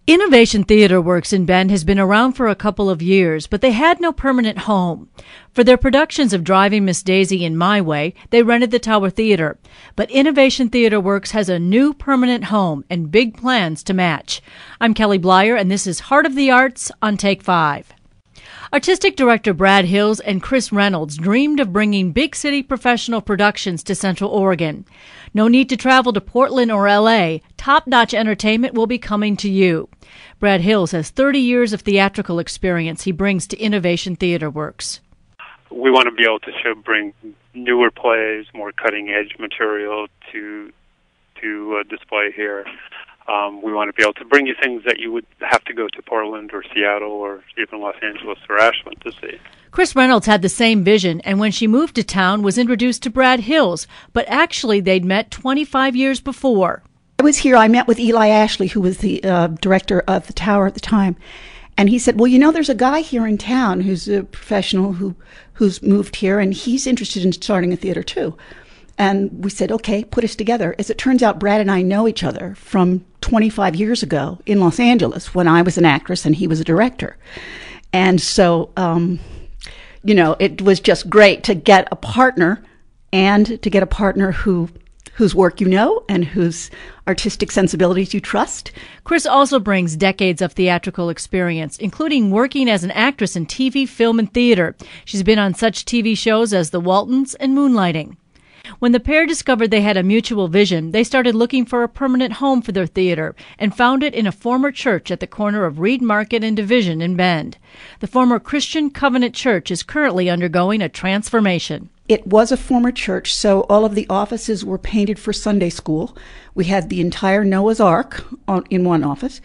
Innovation Theater Works in Bend has been around for a couple of years, but they had no permanent home. For their productions of Driving Miss Daisy and My Way, they rented the Tower Theater. But Innovation Theater Works has a new permanent home and big plans to match. I'm Kelly Blyer, and this is Heart of the Arts on Take 5. Artistic director Brad Hills and Chris Reynolds dreamed of bringing big city professional productions to Central Oregon. No need to travel to Portland or L.A. Top-notch entertainment will be coming to you. Brad Hills has 30 years of theatrical experience he brings to Innovation Theater Works. We want to be able to bring newer plays, more cutting-edge material to display here. We want to be able to bring you things that you would have to go to Portland or Seattle or even Los Angeles or Ashland to see. Chris Reynolds had the same vision, and when she moved to town was introduced to Brad Hills, but actually they'd met 25 years before. I was here, I met with Eli Ashley, who was the director of the Tower at the time, and he said, well, you know, there's a guy here in town who's a professional who's moved here, and he's interested in starting a theater too. And we said, okay, put us together. As it turns out, Brad and I know each other from 25 years ago in Los Angeles when I was an actress and he was a director. And so, you know, it was just great to get a partner and to get a partner whose work you know and whose artistic sensibilities you trust. Chris also brings decades of theatrical experience, including working as an actress in TV, film, and theater. She's been on such TV shows as The Waltons and Moonlighting. When the pair discovered they had a mutual vision, they started looking for a permanent home for their theater and found it in a former church at the corner of Reed Market and Division in Bend. The former Christian Covenant Church is currently undergoing a transformation. It was a former church, so all of the offices were painted for Sunday school. We had the entire Noah's Ark in one office.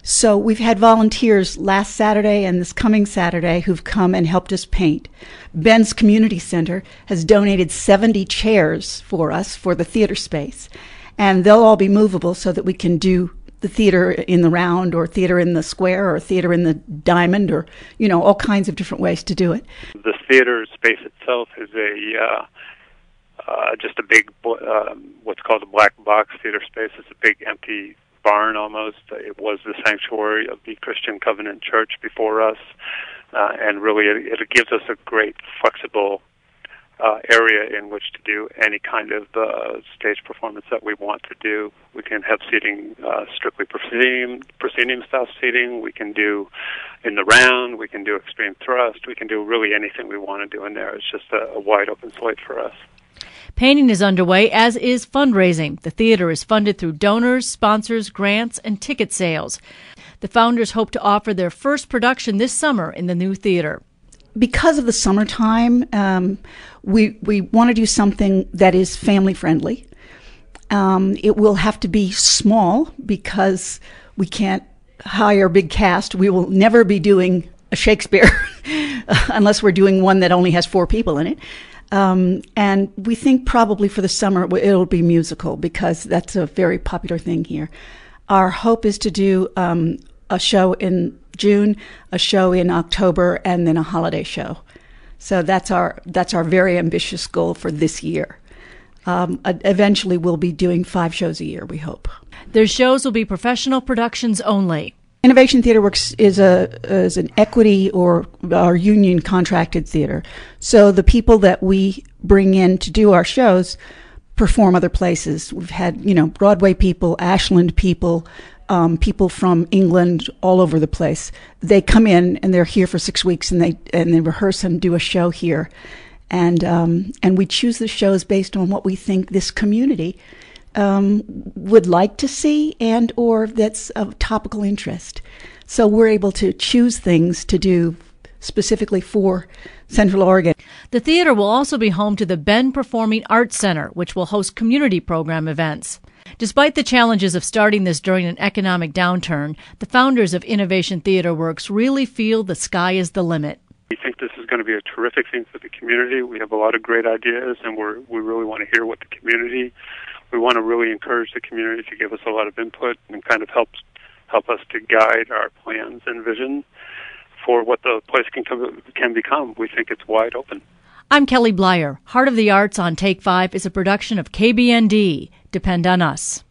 So we've had volunteers last Saturday and this coming Saturday who've come and helped us paint. Bend's Community Center has donated 70 chairs for us for the theater space, and they'll all be movable so that we can do the theater in the round or theater in the square or theater in the diamond or, you know, all kinds of different ways to do it. The theater space itself is just a big, what's called a black box theater space. It's a big empty barn almost. It was the sanctuary of the Christian Covenant Church before us, and really it gives us a great flexible area in which to do any kind of stage performance that we want to do. We can have seating, strictly proscenium style seating. We can do in the round. We can do extreme thrust. We can do really anything we want to do in there. It's just a wide open slate for us. Painting is underway, as is fundraising. The theater is funded through donors, sponsors, grants, and ticket sales. The founders hope to offer their first production this summer in the new theater. Because of the summertime, we want to do something that is family-friendly. It will have to be small because we can't hire a big cast. We will never be doing a Shakespeare unless we're doing one that only has 4 people in it. And we think probably for the summer it'll be musical because that's a very popular thing here. Our hope is to do a show in June, a show in October, and then a holiday show. So that's our very ambitious goal for this year. Eventually we'll be doing 5 shows a year, we hope. Their shows will be professional productions only. Innovation Theater Works is an equity or our union contracted theater. So the people that we bring in to do our shows perform other places. We've had, you know, Broadway people, Ashland people, people from England, all over the place. They come in and they're here for 6 weeks and they rehearse and do a show here. And we choose the shows based on what we think this community would like to see and or that's of topical interest. So we're able to choose things to do specifically for Central Oregon. The theater will also be home to the Bend Performing Arts Center, which will host community program events. Despite the challenges of starting this during an economic downturn, the founders of Innovation Theater Works really feel the sky is the limit. We think this is going to be a terrific thing for the community. We have a lot of great ideas, and we really want to hear what the community. We want to really encourage the community to give us a lot of input and kind of help us to guide our plans and vision for what the place can become. We think it's wide open. I'm Kelly Blyer. Heart of the Arts on Take 5 is a production of KBND. Depend on us.